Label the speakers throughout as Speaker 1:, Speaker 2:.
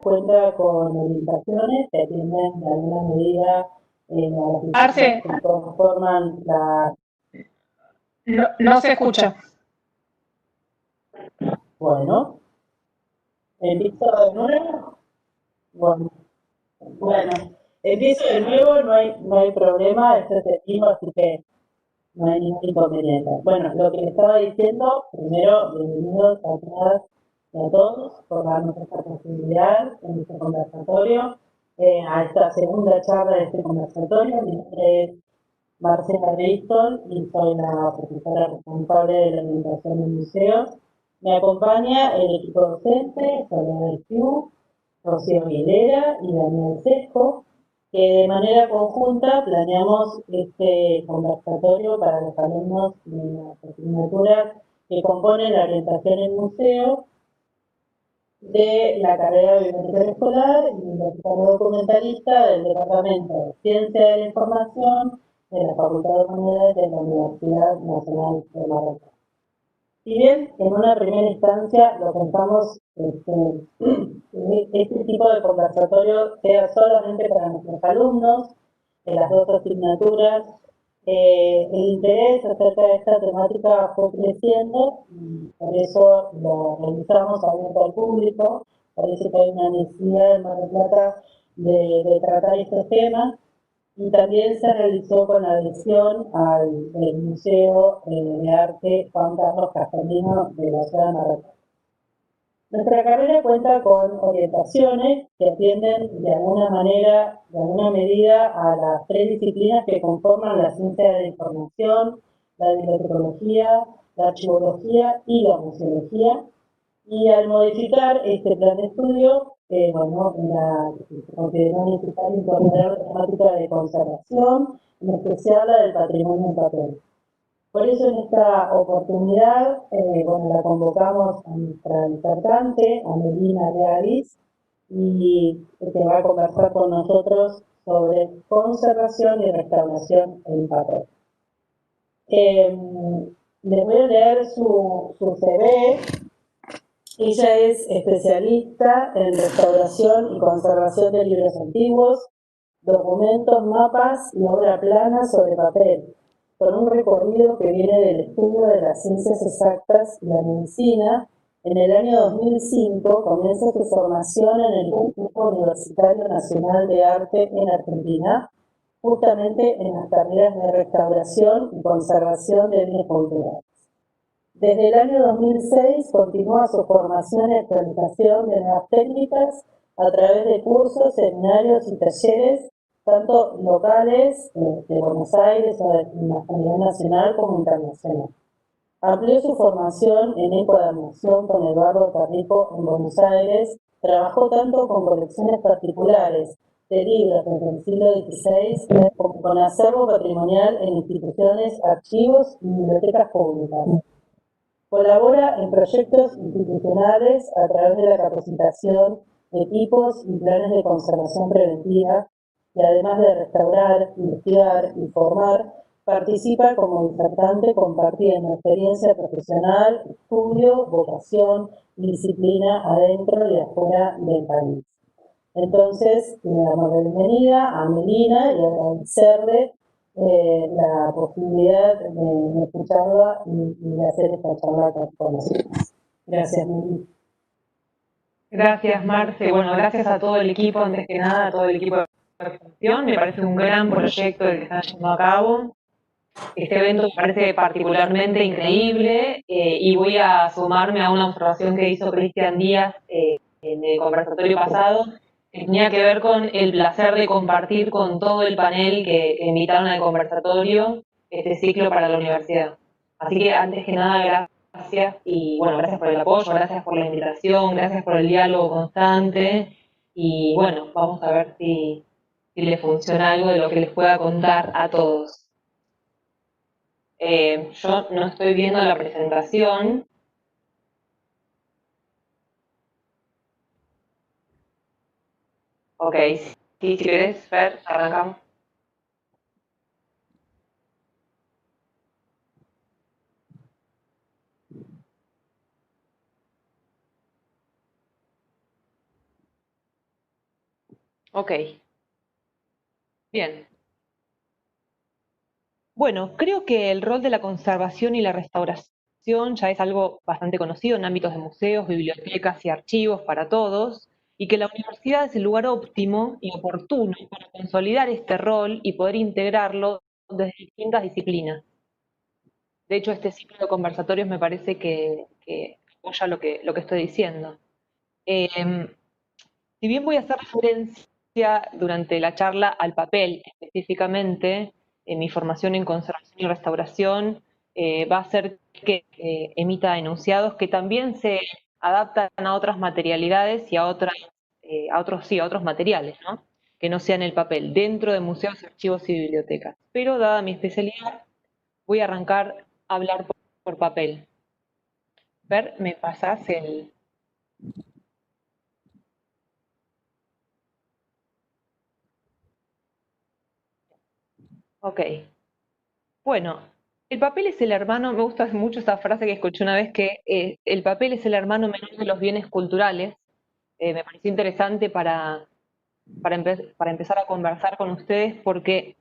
Speaker 1: cuenta con orientaciones que atienden de alguna medida a las
Speaker 2: Arce,
Speaker 1: disciplinas que conforman la...
Speaker 2: no, no se escucha.
Speaker 1: Bueno, empiezo de nuevo. Bueno, bueno, empiezo de nuevo, no hay problema, esto es en vivo, así que no hay ningún inconveniente. Bueno, lo que le estaba diciendo, primero, bienvenidos a todas y a todos por darnos esta posibilidad en este conversatorio, a esta segunda charla de este conversatorio. Mi nombre es Marcela Bristol y soy la profesora responsable de la orientación en museos. Me acompaña el equipo docente, Soledad Piu, Rocío Aguilera y Daniel Sesco, que de manera conjunta planeamos este conversatorio para los alumnos de las asignaturas que componen la orientación en museo de la carrera de bibliotecario escolar y bibliotecario documentalista del Departamento de Ciencia de la Información de la Facultad de Humanidades de la Universidad Nacional de Mar del Plata. Si bien en una primera instancia lo pensamos este tipo de conversatorio sea solamente para nuestros alumnos de las dos asignaturas, el interés acerca de esta temática fue creciendo y por eso lo realizamos abierto al público. Parece que hay una necesidad en Mar del Plata de tratar estos temas y también se realizó con la adhesión al Museo de Arte Juan Carlos Castellino de la ciudad de Mar del Plata. Nuestra carrera cuenta con orientaciones que atienden de alguna manera, de alguna medida, a las tres disciplinas que conforman la ciencia de la información, la bibliotecología, la archivología y la museología. Y al modificar este plan de estudio, se consideró necesario incorporar la temática de conservación, en especial la del patrimonio en papel. Por eso en esta oportunidad, la convocamos a nuestra disertante, a Melina Leavis, y que va a conversar con nosotros sobre conservación y restauración en papel. Les voy a leer su CV. Ella es especialista en restauración y conservación de libros antiguos, documentos, mapas y obra plana sobre papel, con un recorrido que viene del estudio de las ciencias exactas y la medicina. En el año 2005 comienza su formación en el Instituto Universitario Nacional de Arte en Argentina, justamente en las carreras de restauración y conservación de bienes culturales. Desde el año 2006 continúa su formación y actualización de nuevas técnicas a través de cursos, seminarios y talleres, tanto locales de Buenos Aires o a nivel nacional como internacional. Amplió su formación en encuadernación con Eduardo Carrico en Buenos Aires. Trabajó tanto con colecciones particulares de libros desde el siglo XVI como con acervo patrimonial en instituciones, archivos y bibliotecas públicas. Colabora en proyectos institucionales a través de la capacitación de equipos y planes de conservación preventiva y además de restaurar, investigar y formar, participa como disertante compartiendo experiencia profesional, estudio, vocación y disciplina adentro y afuera del país. Entonces, le damos la bienvenida a Melina y agradecerle la posibilidad de escucharla y de hacer esta charla con nosotros. Gracias, Melina.
Speaker 2: Gracias, Marce. Bueno, gracias a todo el equipo, antes que nada, a todo el equipo de organización. Me parece un gran proyecto el que están llevando a cabo. Este evento me parece particularmente increíble y voy a sumarme a una observación que hizo Cristian Díaz en el conversatorio pasado, que tenía que ver con el placer de compartir con todo el panel que invitaron al conversatorio este ciclo para la universidad. Así que antes que nada, gracias y bueno, gracias por el apoyo, gracias por la invitación, gracias por el diálogo constante y bueno, vamos a ver si les funciona algo de lo que les pueda contar a todos. Yo no estoy viendo la presentación. Ok, sí, si querés, Fer, arrancamos. Ok, bien. Bueno, creo que el rol de la conservación y la restauración ya es algo bastante conocido en ámbitos de museos, bibliotecas y archivos para todos, y que la universidad es el lugar óptimo y oportuno para consolidar este rol y poder integrarlo desde distintas disciplinas. De hecho, este ciclo de conversatorios me parece que apoya lo que estoy diciendo. Eh, si bien voy a hacer referencia durante la charla al papel específicamente, en mi formación en conservación y restauración va a ser que emita enunciados que también se adaptan a otras materialidades y a otros materiales, ¿no? Que no sean el papel, dentro de museos, archivos y bibliotecas. Pero dada mi especialidad, voy a arrancar a hablar por papel. Ver, ¿me pasás el...? Ok. Bueno, el papel es el hermano, me gusta mucho esa frase que escuché una vez que el papel es el hermano menor de los bienes culturales. Me pareció interesante para empezar a conversar con ustedes porque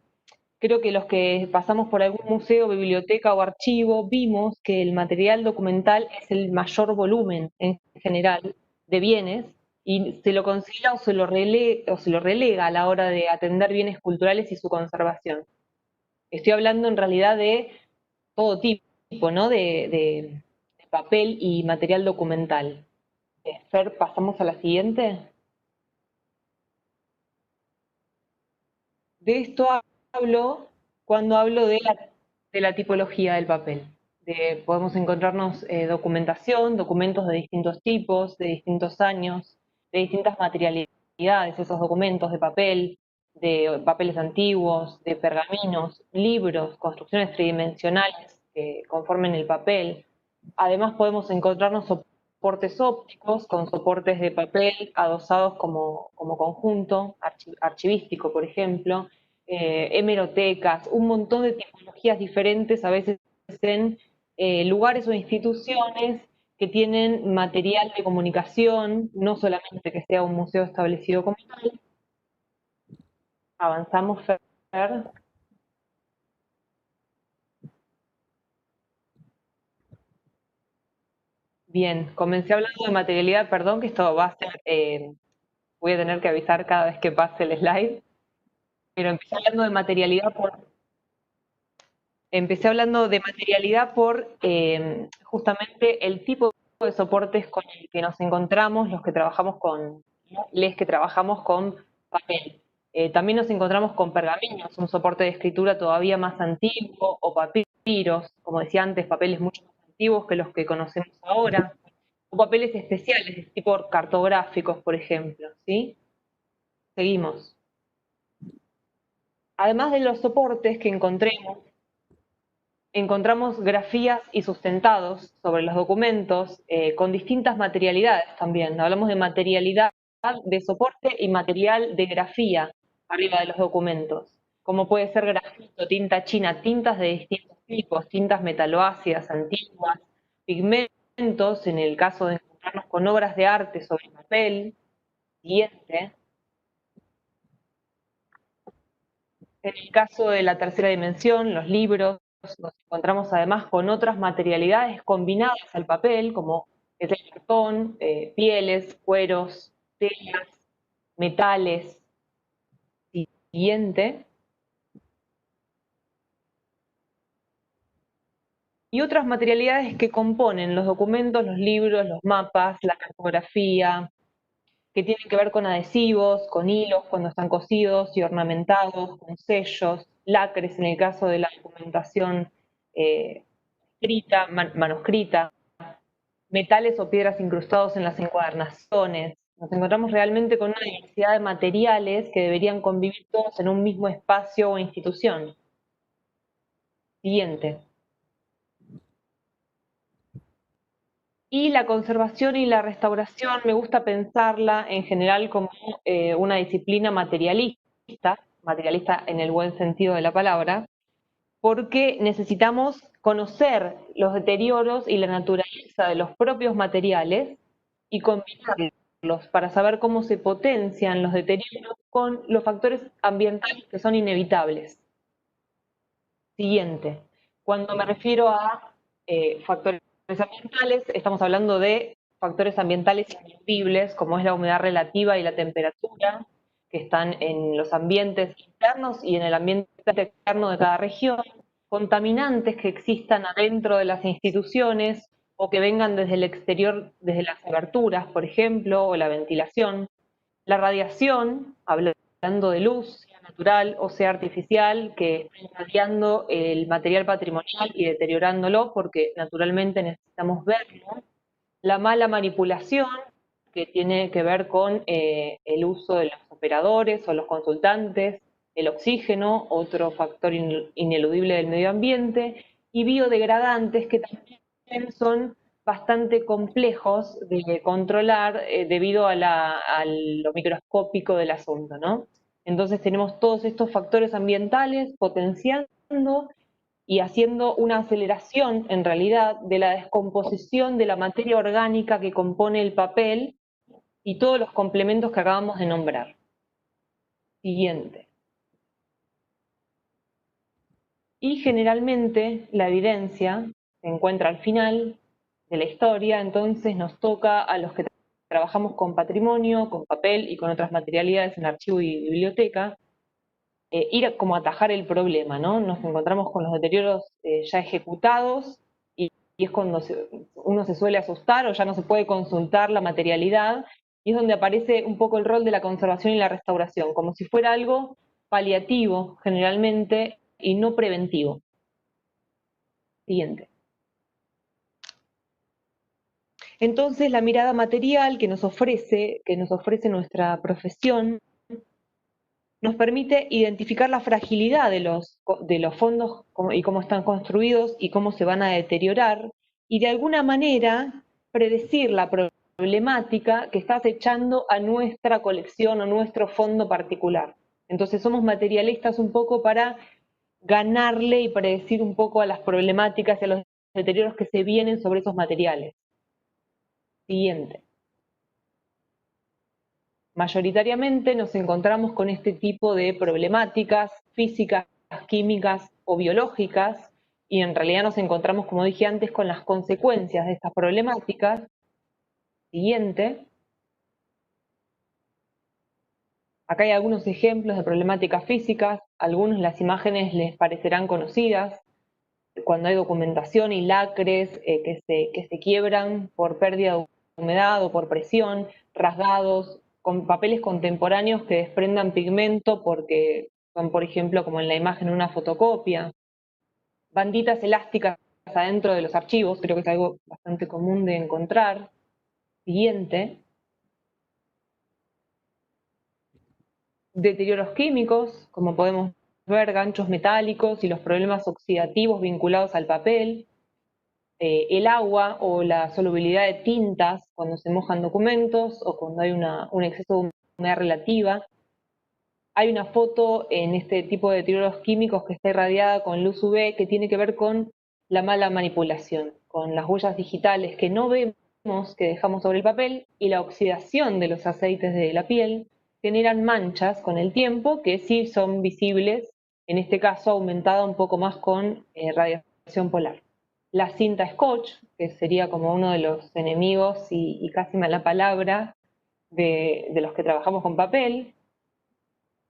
Speaker 2: creo que los que pasamos por algún museo, biblioteca o archivo vimos que el material documental es el mayor volumen en general de bienes y se lo considera o se lo relega a la hora de atender bienes culturales y su conservación. Estoy hablando en realidad de todo tipo, ¿no? De papel y material documental. Fer, pasamos a la siguiente. De esto hablo cuando hablo de la tipología del papel. Podemos encontrarnos documentación, documentos de distintos tipos, de distintos años, de distintas materialidades, esos documentos de papel, de papeles antiguos, de pergaminos, libros, construcciones tridimensionales que conformen el papel. Además podemos encontrarnos soportes ópticos con soportes de papel adosados como conjunto archivístico, por ejemplo, hemerotecas, un montón de tipologías diferentes, a veces en lugares o instituciones que tienen material de comunicación, no solamente que sea un museo establecido como tal. Avanzamos, Fer. Bien, comencé hablando de materialidad, perdón que esto va a ser, voy a tener que avisar cada vez que pase el slide, pero empecé hablando de materialidad por justamente el tipo de soportes con el que nos encontramos los que trabajamos les que trabajamos con papel. También nos encontramos con pergaminos, un soporte de escritura todavía más antiguo, o papiros, como decía antes, papeles mucho más antiguos que los que conocemos ahora, o papeles especiales, de tipo cartográficos, por ejemplo, ¿sí? Seguimos. Además de los soportes que encontramos grafías y sustentados sobre los documentos con distintas materialidades también. Hablamos de materialidad de soporte y material de grafía arriba de los documentos, como puede ser grafito, tinta china, tintas de distintos tipos, tintas metaloácidas antiguas, pigmentos, en el caso de encontrarnos con obras de arte sobre papel, siguiente. En el caso de la tercera dimensión, los libros, nos encontramos además con otras materialidades combinadas al papel, como es el cartón, pieles, cueros, telas, metales. Siguiente. Y otras materialidades que componen los documentos, los libros, los mapas, la cartografía, que tienen que ver con adhesivos, con hilos cuando están cosidos y ornamentados, con sellos, lacres en el caso de la documentación eh, escrita, manuscrita, metales o piedras incrustados en las encuadernaciones. Nos encontramos realmente con una diversidad de materiales que deberían convivir todos en un mismo espacio o institución. Siguiente. Y la conservación y la restauración me gusta pensarla en general como una disciplina materialista en el buen sentido de la palabra, porque necesitamos conocer los deterioros y la naturaleza de los propios materiales y combinarlos. para saber cómo se potencian los deterioros con los factores ambientales que son inevitables. Siguiente. Cuando me refiero a factores ambientales, estamos hablando de factores ambientales ineludibles, como es la humedad relativa y la temperatura, que están en los ambientes internos y en el ambiente externo de cada región, contaminantes que existan adentro de las instituciones o que vengan desde el exterior, desde las aberturas, por ejemplo, o la ventilación, la radiación, hablando de luz, sea natural o sea artificial, que está irradiando el material patrimonial y deteriorándolo porque naturalmente necesitamos verlo. La mala manipulación, que tiene que ver con el uso de los operadores o los consultantes, el oxígeno, otro factor ineludible del medio ambiente, y biodegradantes, que también son bastante complejos de controlar debido a lo microscópico del asunto, ¿no? Entonces tenemos todos estos factores ambientales potenciando y haciendo una aceleración, en realidad, de la descomposición de la materia orgánica que compone el papel y todos los complementos que acabamos de nombrar. Siguiente. Y generalmente la evidencia se encuentra al final de la historia, entonces nos toca a los que trabajamos con patrimonio, con papel y con otras materialidades en archivo y biblioteca, ir como a atajar el problema, ¿no? Nos encontramos con los deterioros ya ejecutados y es cuando uno se suele asustar o ya no se puede consultar la materialidad, y es donde aparece un poco el rol de la conservación y la restauración, como si fuera algo paliativo generalmente y no preventivo. Siguiente. Entonces la mirada material que nos ofrece nuestra profesión nos permite identificar la fragilidad de los fondos y cómo están construidos y cómo se van a deteriorar, y de alguna manera predecir la problemática que está acechando a nuestra colección o nuestro fondo particular. Entonces somos materialistas un poco para ganarle y predecir un poco a las problemáticas y a los deterioros que se vienen sobre esos materiales. Siguiente. Mayoritariamente nos encontramos con este tipo de problemáticas físicas, químicas o biológicas, y en realidad nos encontramos, como dije antes, con las consecuencias de estas problemáticas. Siguiente. Acá hay algunos ejemplos de problemáticas físicas, algunos las imágenes les parecerán conocidas, cuando hay documentación y lacres que se quiebran por pérdida de humedad o por presión, rasgados, con papeles contemporáneos que desprendan pigmento porque son, por ejemplo, como en la imagen, una fotocopia, banditas elásticas adentro de los archivos, creo que es algo bastante común de encontrar. Siguiente. Deterioros químicos, como podemos ver, ganchos metálicos y los problemas oxidativos vinculados al papel, el agua o la solubilidad de tintas cuando se mojan documentos o cuando hay un exceso de humedad relativa. Hay una foto en este tipo de deterioros químicos que está irradiada con luz UV que tiene que ver con la mala manipulación, con las huellas digitales que no vemos, que dejamos sobre el papel, y la oxidación de los aceites de la piel generan manchas con el tiempo que sí son visibles, en este caso aumentada un poco más con radiación polar. La cinta Scotch, que sería como uno de los enemigos y casi mala palabra de los que trabajamos con papel.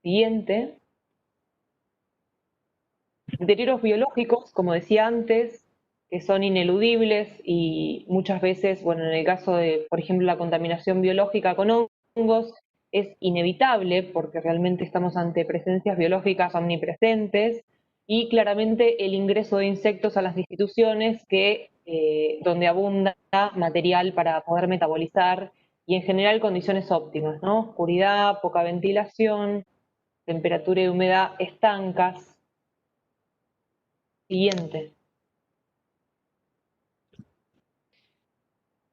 Speaker 2: Siguiente. Deterioros biológicos, como decía antes, que son ineludibles y muchas veces, bueno, en el caso de, por ejemplo, la contaminación biológica con hongos, es inevitable porque realmente estamos ante presencias biológicas omnipresentes, y claramente el ingreso de insectos a las instituciones donde abunda material para poder metabolizar, y en general condiciones óptimas, ¿no? Oscuridad, poca ventilación, temperatura y humedad estancas. Siguiente.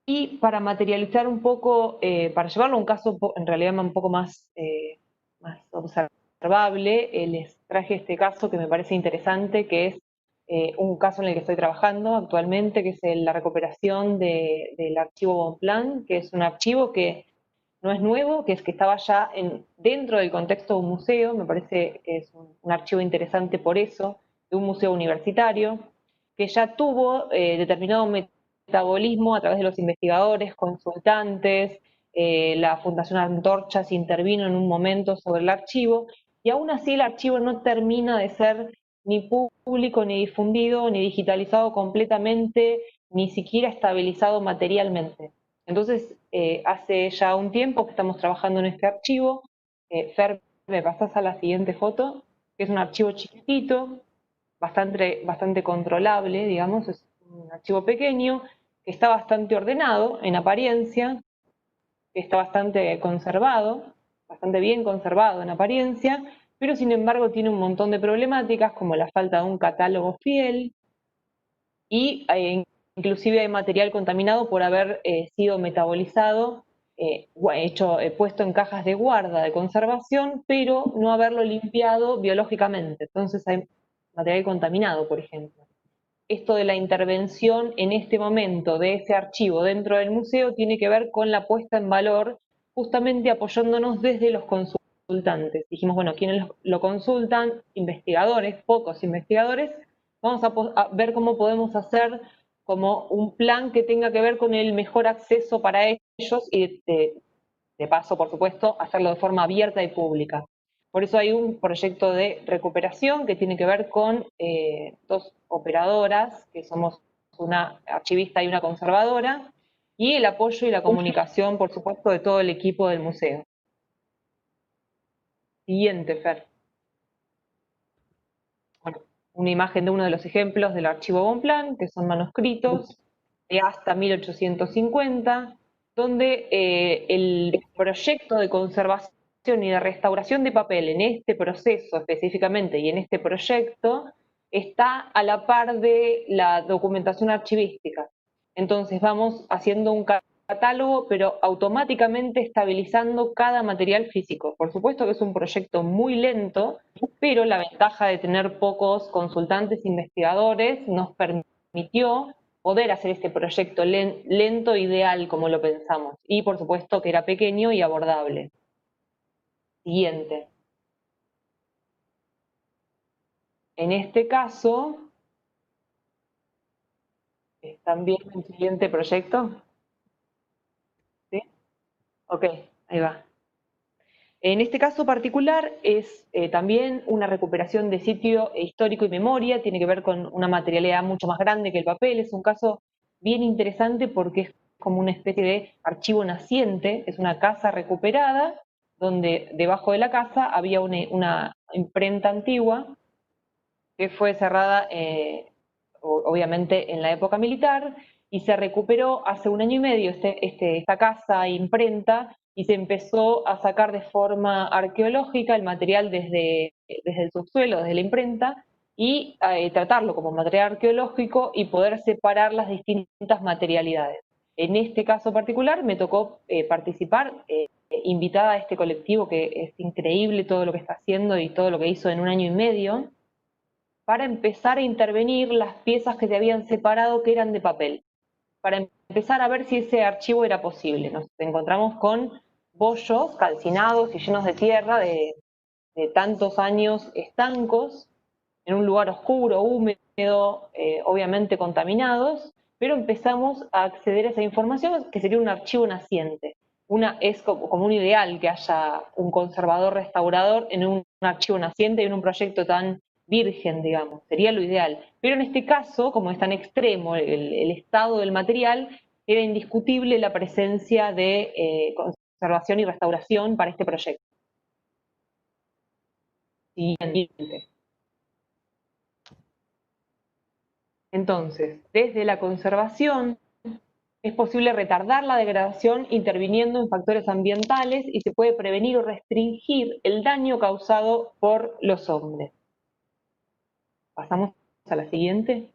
Speaker 2: Y para materializar un poco, para llevarlo a un caso en realidad un poco más observable, les traje este caso que me parece interesante, que es un caso en el que estoy trabajando actualmente, que es la recuperación del archivo Bonpland, que es un archivo que no es nuevo, que es que estaba ya dentro del contexto de un museo, me parece que es un archivo interesante por eso, de un museo universitario, que ya tuvo determinado metabolismo a través de los investigadores, consultantes, la Fundación Antorchas intervino en un momento sobre el archivo, y aún así el archivo no termina de ser ni público, ni difundido, ni digitalizado completamente, ni siquiera estabilizado materialmente. Entonces, hace ya un tiempo que estamos trabajando en este archivo. Fer, me pasas a la siguiente foto, que es un archivo chiquitito, bastante controlable, digamos, es un archivo pequeño, que está bastante ordenado en apariencia, que está bastante bien conservado en apariencia, pero sin embargo tiene un montón de problemáticas como la falta de un catálogo fiel y inclusive hay material contaminado por haber sido metabolizado, puesto en cajas de guarda de conservación, pero no haberlo limpiado biológicamente. Entonces hay material contaminado, por ejemplo. Esto de la intervención en este momento de ese archivo dentro del museo tiene que ver con la puesta en valor, justamente apoyándonos desde los consultantes. Dijimos, bueno, ¿quiénes lo consultan? Investigadores, pocos investigadores. Vamos a ver cómo podemos hacer como un plan que tenga que ver con el mejor acceso para ellos y de paso, por supuesto, hacerlo de forma abierta y pública. Por eso hay un proyecto de recuperación que tiene que ver con dos operadoras, que somos una archivista y una conservadora, y el apoyo y la comunicación, por supuesto, de todo el equipo del museo. Siguiente, Fer. Bueno, una imagen de uno de los ejemplos del archivo Bonplan, que son manuscritos de hasta 1850, donde el proyecto de conservación y de restauración de papel en este proceso específicamente y en este proyecto está a la par de la documentación archivística. Entonces vamos haciendo un catálogo, pero automáticamente estabilizando cada material físico. Por supuesto que es un proyecto muy lento, pero la ventaja de tener pocos consultantes investigadores nos permitió poder hacer este proyecto lento, ideal, como lo pensamos. Y por supuesto que era pequeño y abordable. Siguiente. En este caso, ¿están viendo el siguiente proyecto? ¿Sí? Ok, ahí va. En este caso particular es también una recuperación de sitio histórico y memoria, tiene que ver con una materialidad mucho más grande que el papel, es un caso bien interesante porque es como una especie de archivo naciente, es una casa recuperada, donde debajo de la casa había una imprenta antigua que fue cerrada obviamente en la época militar y se recuperó hace un año y medio esta casa imprenta y se empezó a sacar de forma arqueológica el material desde el subsuelo, desde la imprenta, y tratarlo como material arqueológico y poder separar las distintas materialidades. En este caso particular me tocó participar, invitada a este colectivo que es increíble todo lo que está haciendo y todo lo que hizo en un año y medio, para empezar a intervenir las piezas que se habían separado que eran de papel, para empezar a ver si ese archivo era posible. Nos encontramos con bollos calcinados y llenos de tierra de tantos años estancos, en un lugar oscuro, húmedo, obviamente contaminados, pero empezamos a acceder a esa información que sería un archivo naciente. Es como un ideal que haya un conservador restaurador en un archivo naciente y en un proyecto tan virgen, digamos, sería lo ideal. Pero en este caso, como es tan extremo el estado del material, era indiscutible la presencia de conservación y restauración para este proyecto. Siguiente. Entonces, desde la conservación es posible retardar la degradación interviniendo en factores ambientales y se puede prevenir o restringir el daño causado por los hombres. Pasamos a la siguiente.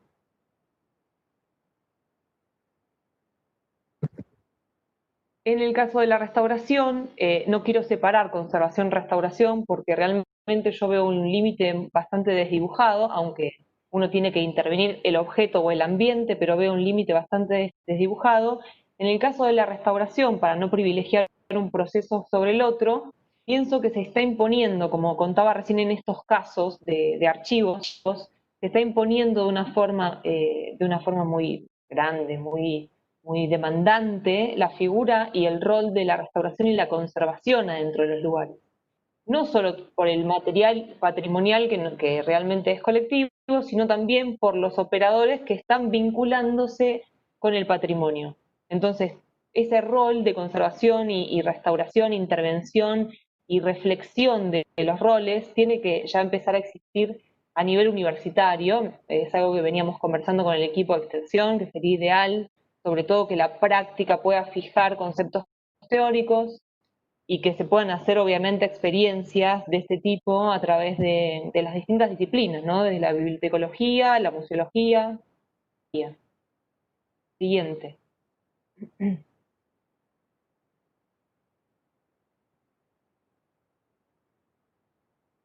Speaker 2: En el caso de la restauración, no quiero separar conservación-restauración porque realmente yo veo un límite bastante desdibujado, aunque uno tiene que intervenir el objeto o el ambiente, pero veo un límite bastante desdibujado. En el caso de la restauración, para no privilegiar un proceso sobre el otro, pienso que se está imponiendo, como contaba recién en estos casos de archivos, se está imponiendo de una forma muy grande, muy demandante, la figura y el rol de la restauración y la conservación adentro de los lugares. No solo por el material patrimonial que realmente es colectivo, sino también por los operadores que están vinculándose con el patrimonio. Entonces, ese rol de conservación y restauración, intervención y reflexión de los roles tiene que ya empezar a existir a nivel universitario. Es algo que veníamos conversando con el equipo de extensión, que sería ideal, sobre todo que la práctica pueda fijar conceptos teóricos y que se puedan hacer obviamente experiencias de este tipo a través de las distintas disciplinas, ¿no? Desde la bibliotecología, la museología. Siguiente.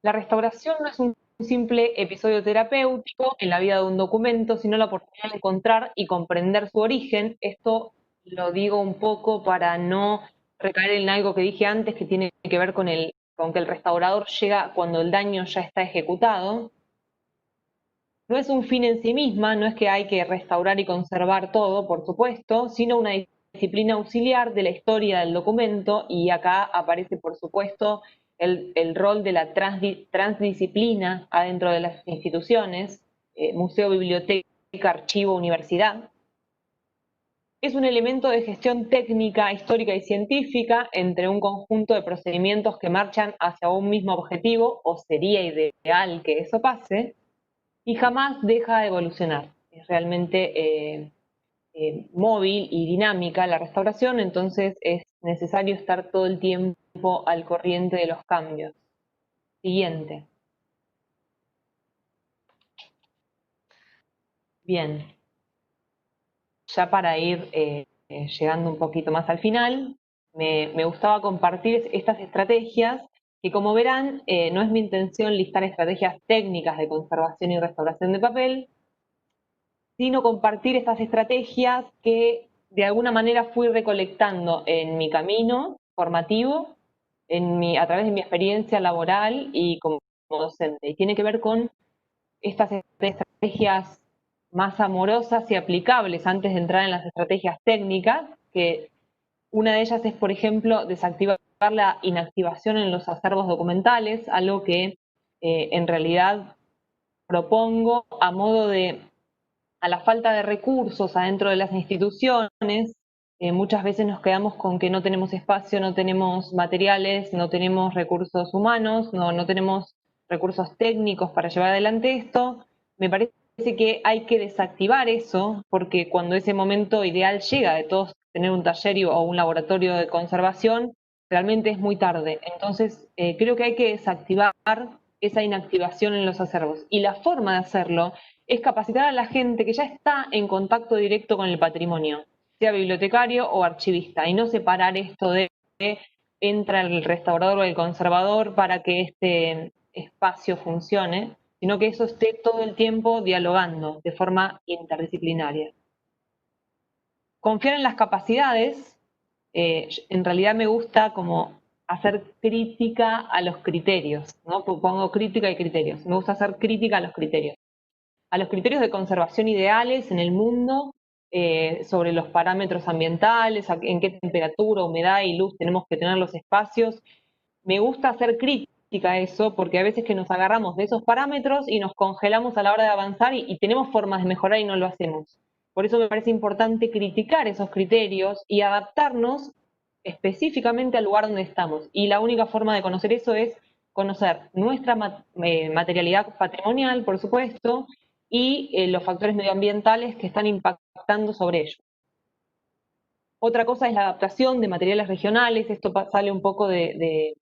Speaker 2: La restauración no es un simple episodio terapéutico en la vida de un documento, sino la oportunidad de encontrar y comprender su origen. Esto lo digo un poco para no recaer en algo que dije antes, que tiene que ver con que el restaurador llega cuando el daño ya está ejecutado. No es un fin en sí misma, no es que hay que restaurar y conservar todo, por supuesto, sino una disciplina auxiliar de la historia del documento, y acá aparece, por supuesto, el rol de la transdisciplina adentro de las instituciones, museo, biblioteca, archivo, universidad. Es un elemento de gestión técnica, histórica y científica entre un conjunto de procedimientos que marchan hacia un mismo objetivo, o sería ideal que eso pase, y jamás deja de evolucionar. Es realmente móvil y dinámica la restauración, entonces es necesario estar todo el tiempo al corriente de los cambios. Siguiente. Bien, ya para ir llegando un poquito más al final, me gustaba compartir estas estrategias que, como verán, no es mi intención listar estrategias técnicas de conservación y restauración de papel, sino compartir estas estrategias que de alguna manera fui recolectando en mi camino formativo, a través de mi experiencia laboral y como docente. Y tiene que ver con estas estrategias más amorosas y aplicables antes de entrar en las estrategias técnicas, que una de ellas es, por ejemplo, desactivar la inactivación en los acervos documentales, algo que en realidad propongo a modo de, a la falta de recursos adentro de las instituciones, muchas veces nos quedamos con que no tenemos espacio, no tenemos materiales, no tenemos recursos humanos, no tenemos recursos técnicos para llevar adelante esto. Me parece que hay que desactivar eso, porque cuando ese momento ideal llega de todos tener un taller o un laboratorio de conservación, realmente es muy tarde. Entonces, creo que hay que desactivar esa inactivación en los acervos. Y la forma de hacerlo es capacitar a la gente que ya está en contacto directo con el patrimonio, sea bibliotecario o archivista, y no separar esto de entra el restaurador o el conservador para que este espacio funcione, sino que eso esté todo el tiempo dialogando de forma interdisciplinaria. Confiar en las capacidades, en realidad me gusta como hacer crítica a los criterios, ¿no? Pongo crítica y criterios, me gusta hacer crítica a los criterios de conservación ideales en el mundo, sobre los parámetros ambientales, en qué temperatura, humedad y luz tenemos que tener los espacios. Me gusta hacer crítica a eso porque a veces que nos agarramos de esos parámetros y nos congelamos a la hora de avanzar y tenemos formas de mejorar y no lo hacemos. Por eso me parece importante criticar esos criterios y adaptarnos específicamente al lugar donde estamos. Y la única forma de conocer eso es conocer nuestra materialidad patrimonial, por supuesto, y los factores medioambientales que están impactando sobre ello. Otra cosa es la adaptación de materiales regionales, esto sale un poco de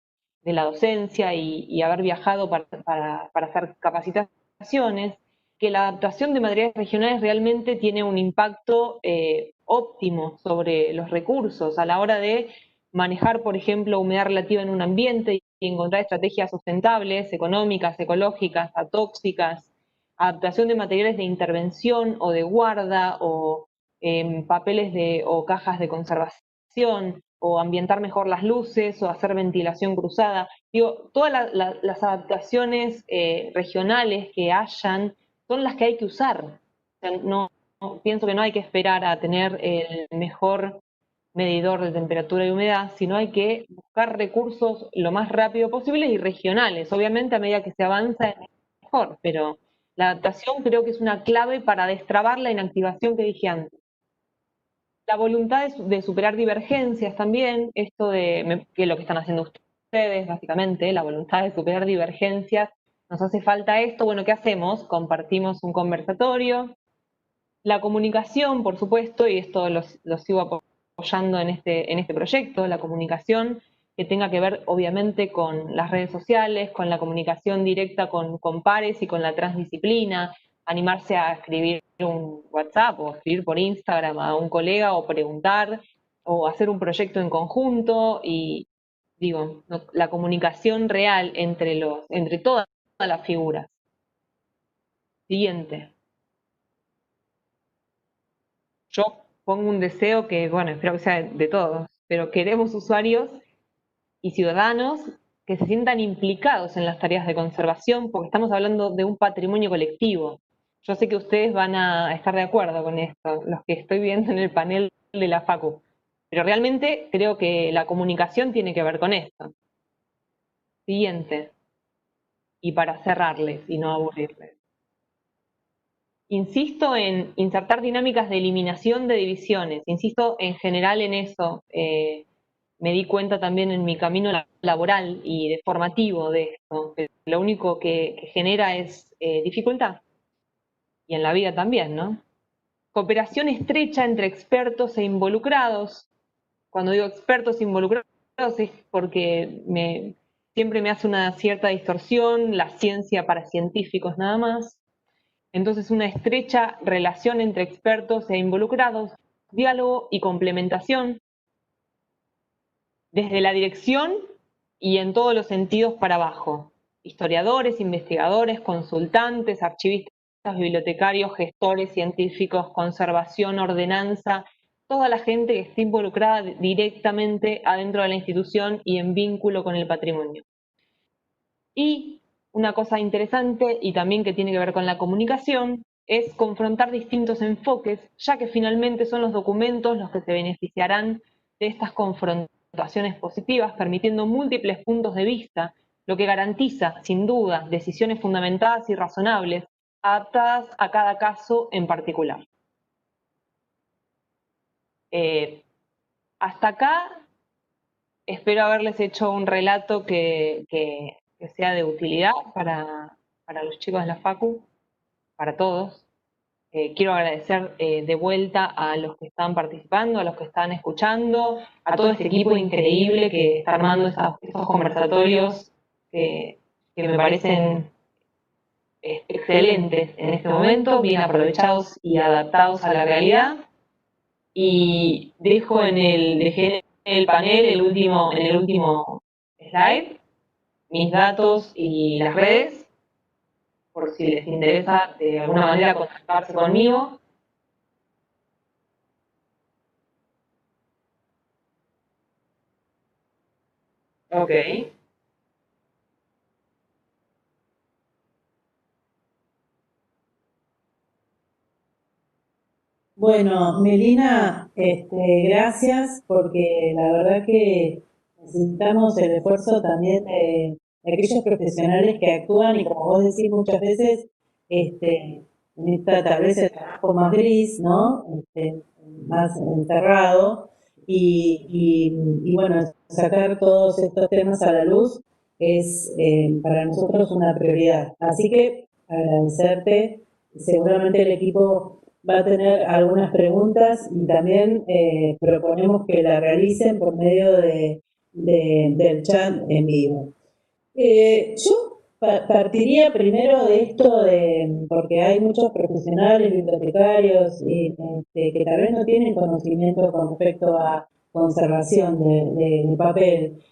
Speaker 2: la docencia y haber viajado para hacer capacitaciones, que la adaptación de materiales regionales realmente tiene un impacto óptimo sobre los recursos a la hora de manejar, por ejemplo, humedad relativa en un ambiente y encontrar estrategias sustentables, económicas, ecológicas, atóxicas, adaptación de materiales de intervención o de guarda o papeles o cajas de conservación, o ambientar mejor las luces, o hacer ventilación cruzada. Digo, todas las adaptaciones regionales que hayan son las que hay que usar. O sea, pienso que no hay que esperar a tener el mejor medidor de temperatura y humedad, sino hay que buscar recursos lo más rápido posible y regionales. Obviamente a medida que se avanza es mejor, pero la adaptación creo que es una clave para destrabar la inactivación que dije antes. La voluntad de superar divergencias también, esto que es lo que están haciendo ustedes, básicamente, la voluntad de superar divergencias. Nos hace falta esto, bueno, ¿qué hacemos? Compartimos un conversatorio. La comunicación, por supuesto, y esto lo sigo apoyando en este proyecto, la comunicación que tenga que ver, obviamente, con las redes sociales, con la comunicación directa con pares y con la transdisciplina, animarse a escribir un WhatsApp o escribir por Instagram a un colega o preguntar o hacer un proyecto en conjunto y, digo, la comunicación real entre todas las figuras. Siguiente. Yo pongo un deseo que, bueno, espero que sea de todos, pero queremos usuarios y ciudadanos que se sientan implicados en las tareas de conservación, porque estamos hablando de un patrimonio colectivo. Yo sé que ustedes van a estar de acuerdo con esto, los que estoy viendo en el panel de la Facu, pero realmente creo que la comunicación tiene que ver con esto. Siguiente, y para cerrarles y no aburrirles. Insisto en insertar dinámicas de eliminación de divisiones, insisto en general en eso. Me di cuenta también en mi camino laboral y de formativo de esto, que lo único que genera es dificultad, y en la vida también, ¿no? Cooperación estrecha entre expertos e involucrados. Cuando digo expertos e involucrados es porque siempre me hace una cierta distorsión, la ciencia para científicos nada más. Entonces, una estrecha relación entre expertos e involucrados, diálogo y complementación, desde la dirección y en todos los sentidos para abajo. Historiadores, investigadores, consultantes, archivistas, bibliotecarios, gestores, científicos, conservación, ordenanza, toda la gente que esté involucrada directamente adentro de la institución y en vínculo con el patrimonio. Y una cosa interesante y también que tiene que ver con la comunicación es confrontar distintos enfoques, ya que finalmente son los documentos los que se beneficiarán de estas confrontaciones positivas, permitiendo múltiples puntos de vista, lo que garantiza, sin duda, decisiones fundamentadas y razonables, adaptadas a cada caso en particular. Hasta acá espero haberles hecho un relato que sea de utilidad para los chicos de la Facu, para todos. Quiero agradecer de vuelta a los que están participando, a los que están escuchando, a todo este equipo increíble que está armando estos conversatorios que me parecen excelentes en este momento, bien aprovechados y adaptados a la realidad. Y dejé en el panel, en el último slide, mis datos y las redes, por si les interesa de alguna manera contactarse conmigo. Ok.
Speaker 1: Bueno, Melina, gracias porque la verdad que necesitamos el esfuerzo también de aquellos profesionales que actúan y como vos decís muchas veces, en esta tal vez el trabajo más gris, ¿no? Más encerrado y bueno, sacar todos estos temas a la luz es para nosotros una prioridad. Así que agradecerte, seguramente el equipo va a tener algunas preguntas y también proponemos que la realicen por medio del chat en vivo. Yo partiría primero de esto, porque hay muchos profesionales, bibliotecarios, que tal vez no tienen conocimiento con respecto a conservación de papel.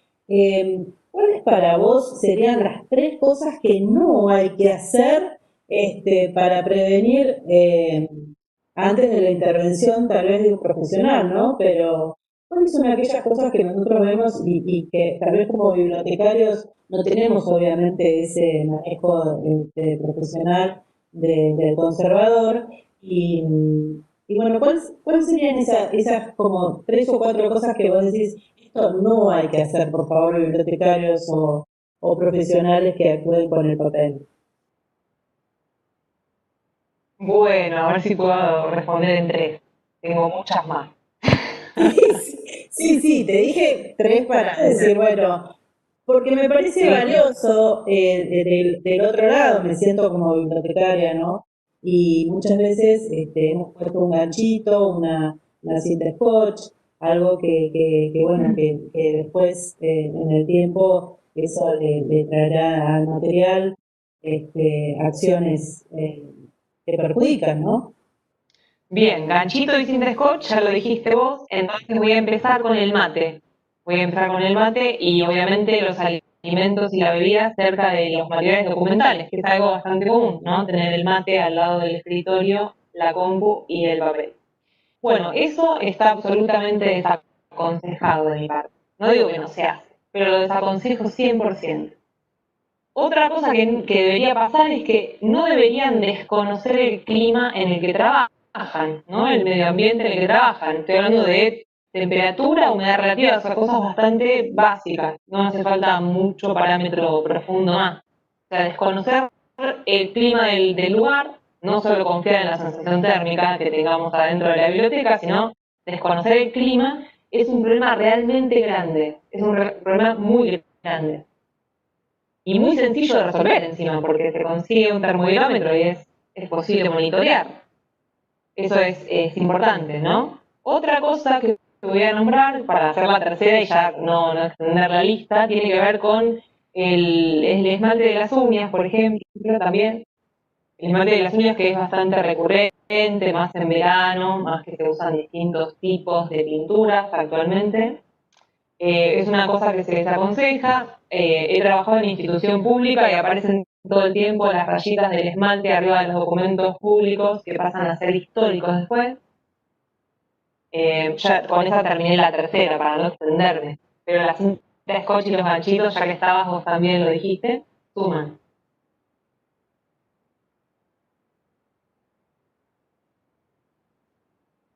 Speaker 1: ¿Cuáles para vos serían las tres cosas que no hay que hacer para prevenir antes de la intervención tal vez de un profesional, ¿no? Pero ¿Cuáles son aquellas cosas que nosotros vemos y que tal vez como bibliotecarios no tenemos obviamente ese manejo profesional del conservador? Y, y bueno, ¿cuáles serían esas como 3 o 4 cosas que vos decís, esto no hay que hacer, por favor, bibliotecarios o profesionales que actúen con el papel?
Speaker 2: Bueno, a ver si puedo responder en tres. Tengo muchas más.
Speaker 1: Sí, sí, te dije 3 para decir, bueno, porque me parece
Speaker 2: Sí,
Speaker 1: valioso del otro lado, me siento como bibliotecaria, ¿no? Y muchas veces hemos puesto un ganchito, una cinta scotch, algo bueno, que después en el tiempo eso le traerá al material acciones que perjudican, ¿no?
Speaker 2: bien, ganchito y cinta scotch, ya lo dijiste vos, entonces voy a empezar con el mate. Voy a empezar con el mate y obviamente los alimentos y la bebida cerca de los materiales documentales, que es algo bastante común, ¿no? Tener el mate al lado del escritorio, la compu y el papel. Bueno, eso está absolutamente desaconsejado de mi parte. No digo que no se hace, pero lo desaconsejo 100%. Otra cosa que debería pasar es que no deberían desconocer el clima en el que trabajan, ¿no? El medio ambiente en el que trabajan. Estoy hablando de temperatura, humedad relativa, o sea, cosas bastante básicas. No hace falta mucho parámetro profundo más. O sea, desconocer el clima del lugar, no solo confiar en la sensación térmica que tengamos adentro de la biblioteca, sino desconocer el clima es un problema realmente grande. Es un problema muy grande y muy sencillo de resolver encima, porque se consigue un termodinámetro y es posible monitorear. Eso es importante, ¿no? Otra cosa que voy a nombrar para hacer la tercera y ya no extender la lista, tiene que ver con el esmalte de las uñas, por ejemplo, también. El esmalte de las uñas que es bastante recurrente, más en verano, más que se usan distintos tipos de pinturas actualmente. Es una cosa que se desaconseja. He trabajado en institución pública y aparecen todo el tiempo las rayitas del esmalte arriba de los documentos públicos que pasan a ser históricos después. Ya con esa terminé la tercera para no extenderme. Pero la cinta scotch y los ganchitos, ya que estabas vos también lo dijiste, suman.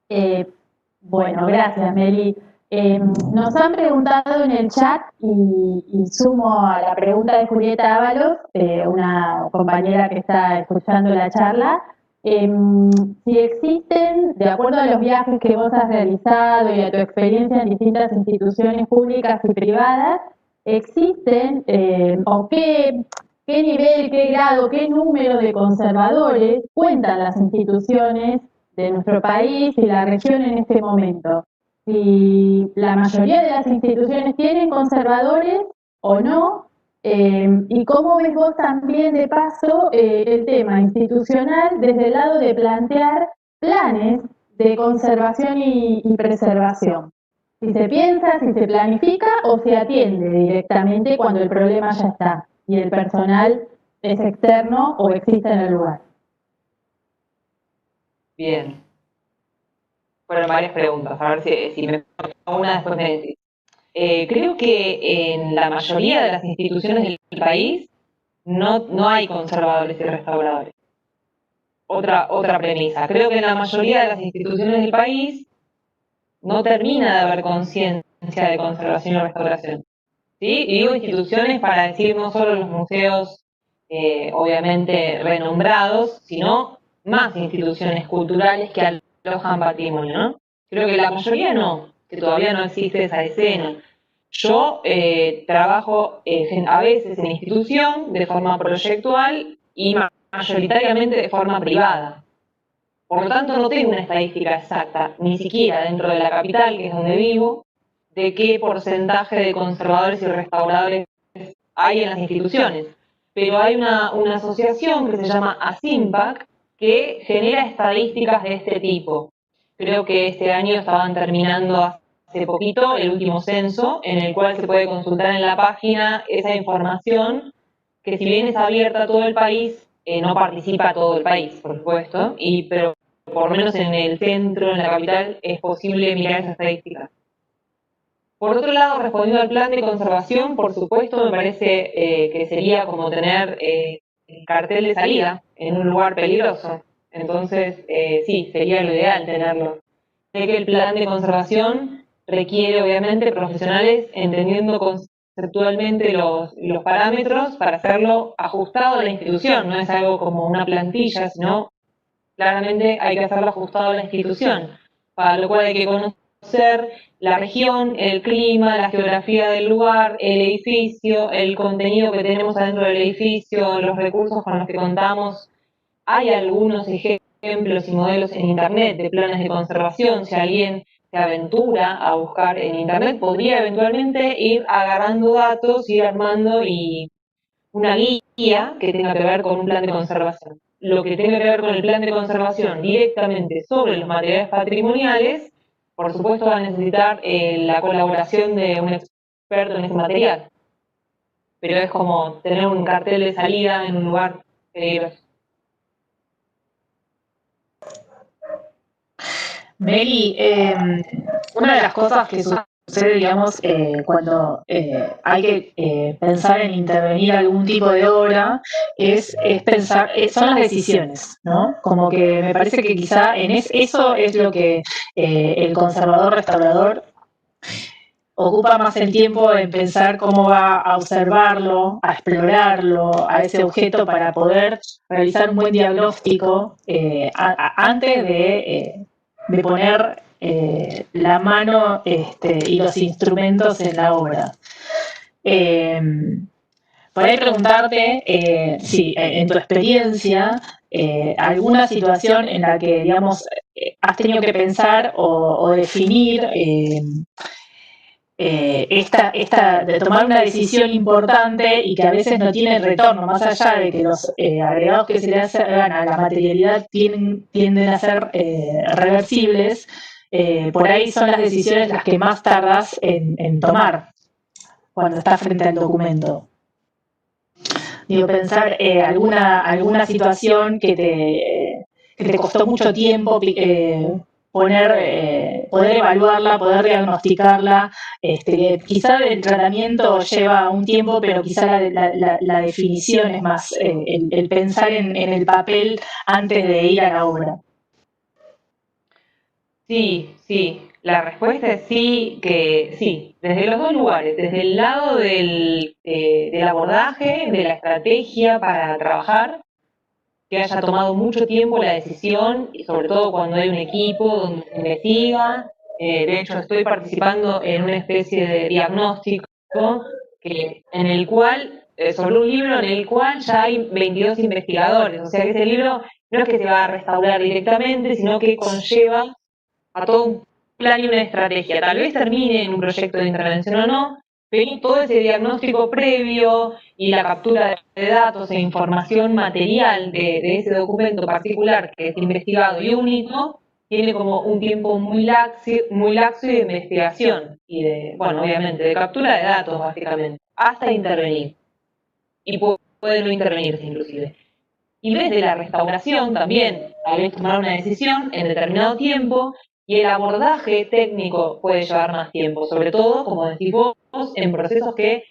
Speaker 3: Eh, bueno, gracias, Meli. Nos han preguntado en el chat y sumo a la pregunta de Julieta Ábalos, una compañera que está escuchando la charla, si existen, de acuerdo a los viajes que vos has realizado y a tu experiencia en distintas instituciones públicas y privadas, existen o qué nivel, qué grado, qué número de conservadores cuentan las instituciones de nuestro país y la región en este momento. Si la mayoría de las instituciones tienen conservadores o no, y cómo ves vos también de paso el tema institucional desde el lado de plantear planes de conservación y preservación. Si se piensa, si se planifica o se atiende directamente cuando el problema ya está y el personal es externo o existe en el lugar.
Speaker 2: Bien. Fueron varias preguntas, a ver si me una después me decís. Creo que en la mayoría de las instituciones del país no hay conservadores y restauradores. Otra premisa. Creo que en la mayoría de las instituciones del país no termina de haber conciencia de conservación y restauración. ¿Sí? Y digo instituciones para decir no solo los museos, obviamente renombrados, sino más instituciones culturales que alojan patrimonio, ¿no? Creo que la mayoría no, que todavía no existe esa escena. Yo trabajo a veces en institución de forma proyectual y mayoritariamente de forma privada. Por lo tanto, no tengo una estadística exacta, ni siquiera dentro de la capital, que es donde vivo, de qué porcentaje de conservadores y restauradores hay en las instituciones. Pero hay una asociación que se llama ASIMPAC que genera estadísticas de este tipo. Creo que este año estaban terminando hace poquito el último censo, en el cual se puede consultar en la página esa información, que si bien es abierta a todo el país, no participa todo el país, por supuesto, pero por lo menos en el centro, en la capital, es posible mirar esas estadísticas. Por otro lado, respondiendo al plan de conservación, por supuesto, me parece que sería como tener el cartel de salida en un lugar peligroso. Entonces, sí, sería lo ideal tenerlo. Sé que el plan de conservación requiere, obviamente, profesionales entendiendo conceptualmente los parámetros para hacerlo ajustado a la institución. No es algo como una plantilla, sino claramente hay que hacerlo ajustado a la institución, para lo cual hay que conocer la región, el clima, la geografía del lugar, el edificio, el contenido que tenemos adentro del edificio, los recursos con los que contamos. Hay algunos ejemplos y modelos en Internet de planes de conservación. Si alguien se aventura a buscar en Internet, podría eventualmente ir agarrando datos, ir armando una guía que tenga que ver con un plan de conservación. Lo que tenga que ver con el plan de conservación directamente sobre los materiales patrimoniales, por supuesto va a necesitar la colaboración de un experto en ese material. Pero es como tener un cartel de salida en un lugar peligroso.
Speaker 4: Meli, una de las cosas que sucede, digamos, cuando hay que pensar en intervenir algún tipo de obra, es pensar, son las decisiones, ¿no? Como que me parece que quizá eso es lo que el conservador restaurador ocupa más el tiempo en pensar cómo va a observarlo, a explorarlo, a ese objeto para poder realizar un buen diagnóstico antes de poner la mano y los instrumentos en la obra. Por ahí preguntarte si en tu experiencia alguna situación en la que, digamos, has tenido que pensar o definir de tomar una decisión importante y que a veces no tiene retorno, más allá de que los agregados que se le hagan a la materialidad tienden a ser reversibles, por ahí son las decisiones las que más tardas en tomar cuando estás frente al documento. Digo, pensar alguna situación que te costó mucho tiempo poder evaluarla, poder diagnosticarla, quizá el tratamiento lleva un tiempo, pero quizá la definición es más el pensar en el papel antes de ir a la obra.
Speaker 2: Sí, la respuesta es sí, que sí, desde los dos lugares, desde el lado del abordaje, de la estrategia para trabajar, que haya tomado mucho tiempo la decisión, y sobre todo cuando hay un equipo donde se investiga. De hecho, estoy participando en una especie de diagnóstico en el cual, sobre un libro en el cual ya hay 22 investigadores. O sea que ese libro no es que se va a restaurar directamente, sino que conlleva a todo un plan y una estrategia. Tal vez termine en un proyecto de intervención o no, pero todo ese diagnóstico previo y la captura de datos e información material de ese documento particular que es investigado y único, tiene como un tiempo muy laxo y de investigación y obviamente, de captura de datos básicamente, hasta intervenir. Y puede no intervenirse inclusive. Y desde la restauración también, tal vez tomar una decisión en determinado tiempo, y el abordaje técnico puede llevar más tiempo, sobre todo, como decís vos, en procesos que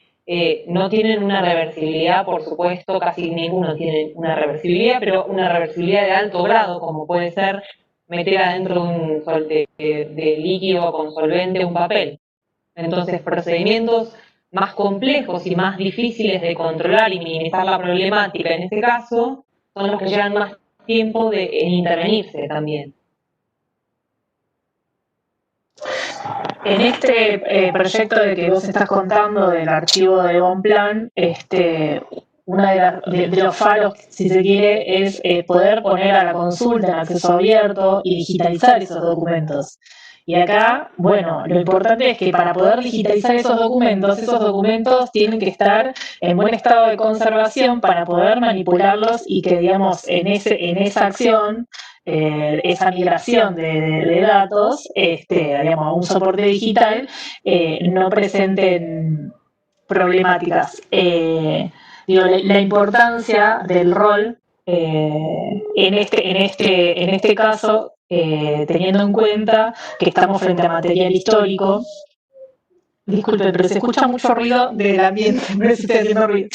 Speaker 2: no tienen una reversibilidad, por supuesto, casi ninguno tiene una reversibilidad, pero una reversibilidad de alto grado, como puede ser meter adentro de líquido con solvente un papel. Entonces, procedimientos más complejos y más difíciles de controlar y minimizar la problemática en ese caso, son los que llevan más tiempo en intervenirse también.
Speaker 4: En este proyecto de que vos estás contando del archivo de Bonplan, uno de los faros, si se quiere, es poder poner a la consulta en acceso abierto y digitalizar esos documentos. Y acá, bueno, lo importante es que para poder digitalizar esos documentos tienen que estar en buen estado de conservación para poder manipularlos y que, digamos, en esa acción, esa migración de datos, digamos, a un soporte digital, no presenten problemáticas. Digo, la importancia del rol en este caso, teniendo en cuenta que estamos frente a material histórico, Disculpe, pero se escucha mucho ruido del ambiente, no sé si estoy haciendo ruido.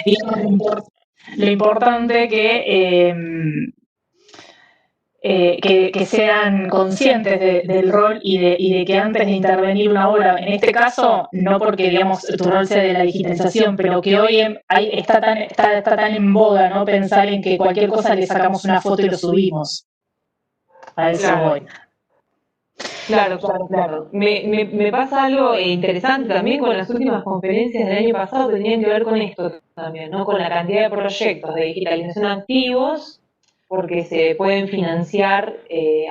Speaker 4: Digamos, lo importante que sean conscientes del rol y de que antes de intervenir una obra, en este caso, no porque digamos tu rol sea de la digitalización, pero que hoy está tan en boga, ¿no? Pensar en que cualquier cosa le sacamos una foto y lo subimos. A eso voy.
Speaker 2: Claro. Me pasa algo interesante también con las últimas conferencias del año pasado que tenían que ver con esto también, ¿no? Con la cantidad de proyectos de digitalización activos, porque se pueden financiar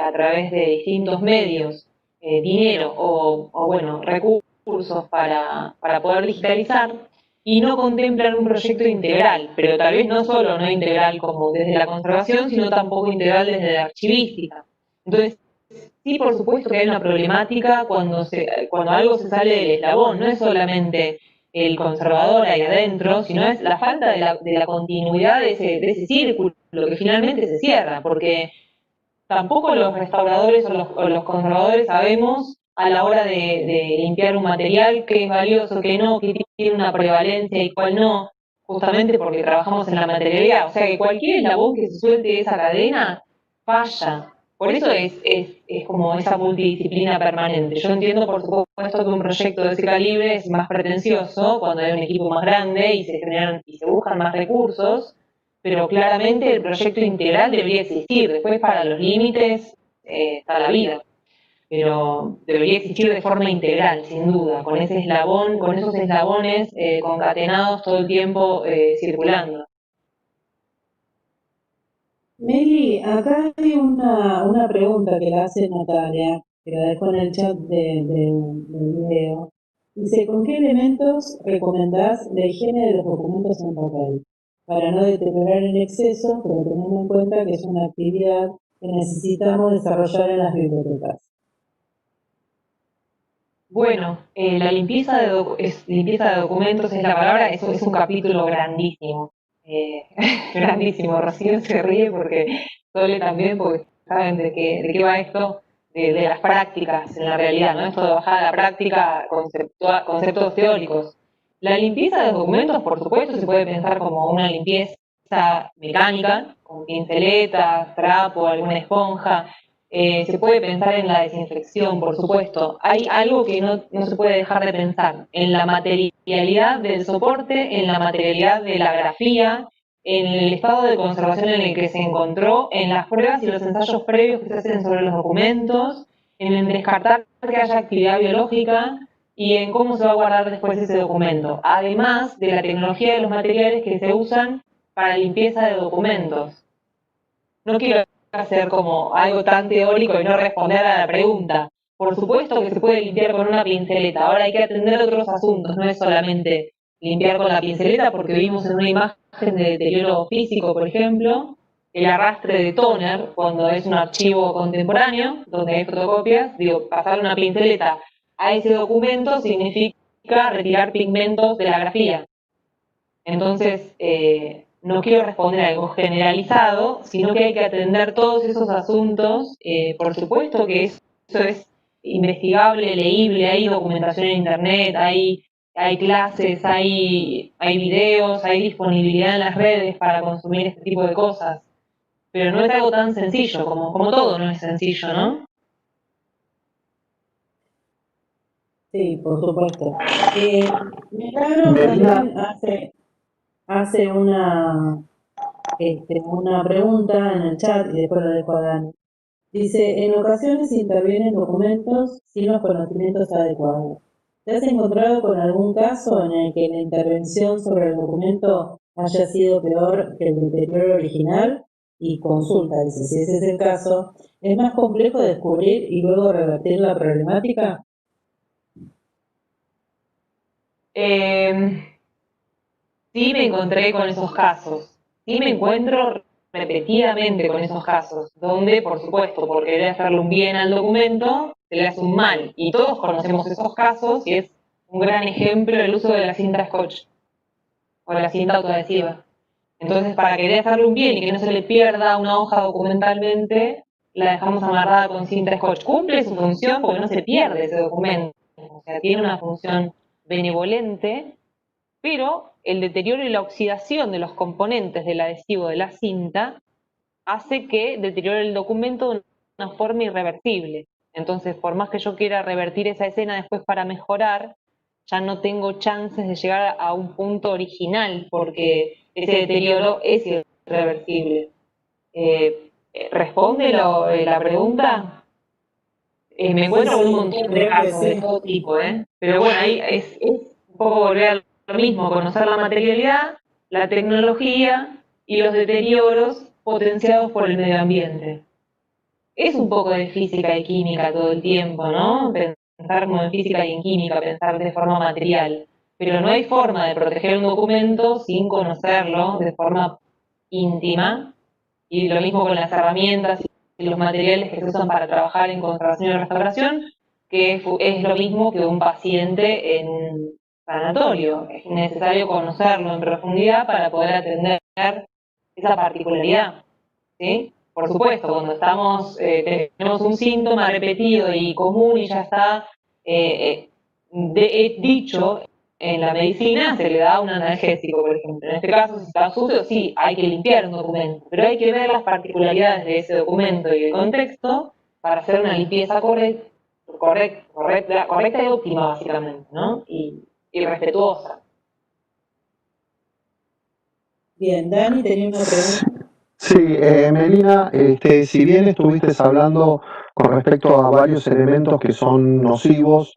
Speaker 2: a través de distintos medios, dinero o bueno, recursos para poder digitalizar, y no contemplan un proyecto integral, pero tal vez no solo no integral como desde la conservación, sino tampoco integral desde la archivística. Entonces, sí, por supuesto que hay una problemática cuando algo se sale del eslabón, no es solamente el conservador ahí adentro, sino es la falta de la continuidad de ese círculo que finalmente se cierra, porque tampoco los restauradores o los conservadores sabemos a la hora de limpiar un material qué es valioso, qué no, qué tiene una prevalencia y cuál no, justamente porque trabajamos en la materialidad. O sea que cualquier eslabón que se suelte de esa cadena falla. Por eso es como esa multidisciplina permanente. Yo entiendo, por supuesto, que un proyecto de ese calibre es más pretencioso cuando hay un equipo más grande y se generan y se buscan más recursos, pero claramente el proyecto integral debería existir. Después, para los límites, está la vida. Pero debería existir de forma integral, sin duda, con ese eslabón, con esos eslabones concatenados todo el tiempo circulando.
Speaker 1: Meli, acá hay una pregunta que la hace Natalia, que la dejó en el chat del video. Dice, ¿con qué elementos recomendás la higiene de los documentos en papel? Para no deteriorar en exceso, pero teniendo en cuenta que es una actividad que necesitamos desarrollar en las bibliotecas.
Speaker 2: Bueno, la limpieza limpieza de documentos es la palabra, eso es un capítulo grandísimo. Grandísimo. Rocío se ríe porque Sole también, porque saben de qué va esto, de las prácticas en la realidad, ¿no? Esto de bajar a la práctica, conceptos teóricos. La limpieza de los documentos, por supuesto, se puede pensar como una limpieza mecánica, con pinceletas, trapo, alguna esponja. Se puede pensar en la desinfección, por supuesto. Hay algo que no se puede dejar de pensar, en la materialidad del soporte, en la materialidad de la grafía, en el estado de conservación en el que se encontró, en las pruebas y los ensayos previos que se hacen sobre los documentos, en el descartar que haya actividad biológica y en cómo se va a guardar después ese documento. Además de la tecnología de los materiales que se usan para limpieza de documentos. No quiero hacer como algo tan teórico y no responder a la pregunta. Por supuesto que se puede limpiar con una pinceleta. Ahora hay que atender otros asuntos, no es solamente limpiar con la pinceleta, porque vimos en una imagen de deterioro físico, por ejemplo, el arrastre de toner cuando es un archivo contemporáneo, donde hay fotocopias, pasar una pinceleta a ese documento significa retirar pigmentos de la grafía. Entonces, no quiero responder a algo generalizado, sino que hay que atender todos esos asuntos. Por supuesto que eso es investigable, leíble, hay documentación en internet, hay clases, hay videos, hay disponibilidad en las redes para consumir este tipo de cosas. Pero no es algo tan sencillo, como todo no es sencillo, ¿no?
Speaker 1: Sí, por supuesto. Milagro también hace una pregunta en el chat y después lo dejo a Dani. Dice, en ocasiones intervienen documentos sin los conocimientos adecuados. ¿Te has encontrado con algún caso en el que la intervención sobre el documento haya sido peor que el deterioro original? Y consulta, dice, si ese es el caso, ¿es más complejo descubrir y luego revertir la problemática?
Speaker 2: Sí me encontré con esos casos, sí me encuentro repetidamente con esos casos, donde, por supuesto, por querer hacerle un bien al documento, se le hace un mal. Y todos conocemos esos casos y es un gran ejemplo el uso de la cinta Scotch o la cinta autoadhesiva. Entonces, para querer hacerle un bien y que no se le pierda una hoja documentalmente, la dejamos amarrada con cinta scotch. Cumple su función porque no se pierde ese documento. O sea, tiene una función benevolente, pero el deterioro y la oxidación de los componentes del adhesivo de la cinta hace que deteriore el documento de una forma irreversible. Entonces, por más que yo quiera revertir esa escena después para mejorar, ya no tengo chances de llegar a un punto original porque ese deterioro es irreversible. ¿Responde la pregunta? Me encuentro con un montón de casos de todo tipo, pero bueno, ahí es un poco volver a lo mismo, conocer la materialidad, la tecnología y los deterioros potenciados por el medio ambiente. Es un poco de física y química todo el tiempo, ¿no? Pensar como en física y en química, pensar de forma material. Pero no hay forma de proteger un documento sin conocerlo de forma íntima. Y lo mismo con las herramientas y los materiales que se usan para trabajar en conservación y restauración, que es lo mismo que un paciente en un sanatorio. Es necesario conocerlo en profundidad para poder atender esa particularidad, ¿sí? Por supuesto, cuando tenemos un síntoma repetido y común y ya está dicho en la medicina, se le da un analgésico, por ejemplo. En este caso, si está sucio, sí, hay que limpiar un documento, pero hay que ver las particularidades de ese documento y el contexto para hacer una limpieza correcta y óptima, básicamente, ¿no? Y respetuosa.
Speaker 1: Bien, Dani tenía una pregunta.
Speaker 5: Sí, Melina, si bien estuviste hablando con respecto a varios elementos que son nocivos,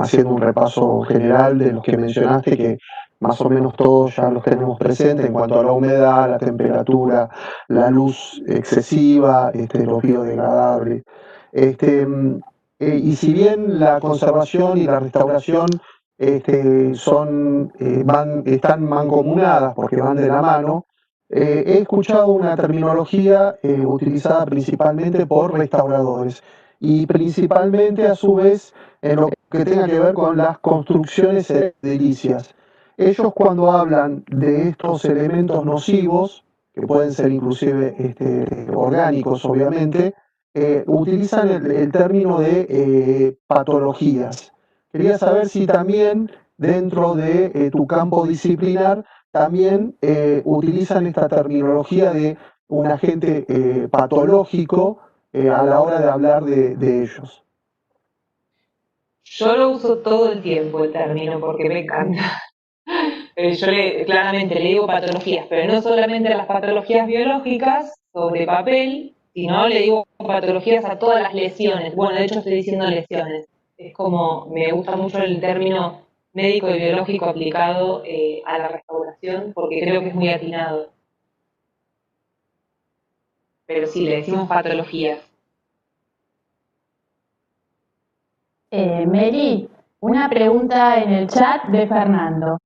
Speaker 5: haciendo un repaso general de los que mencionaste, que más o menos todos ya los tenemos presentes en cuanto a la humedad, la temperatura, la luz excesiva, los biodegradables. Y si bien la conservación y la restauración están mancomunadas porque van de la mano, he escuchado una terminología utilizada principalmente por restauradores y principalmente a su vez en lo que tenga que ver con las construcciones edilicias. Ellos cuando hablan de estos elementos nocivos, que pueden ser inclusive orgánicos obviamente, utilizan el término de patologías. Quería saber si también dentro de tu campo disciplinar también utilizan esta terminología de un agente patológico a la hora de hablar de ellos.
Speaker 2: Yo lo uso todo el tiempo el término porque me encanta. Yo claramente le digo patologías, pero no solamente a las patologías biológicas sobre papel, sino le digo patologías a todas las lesiones. Bueno, de hecho estoy diciendo lesiones. Es como, me gusta mucho el término médico y biológico aplicado a la restauración porque creo que es muy atinado. Pero sí, le decimos patologías.
Speaker 3: Mary, una pregunta en el chat de Fernando.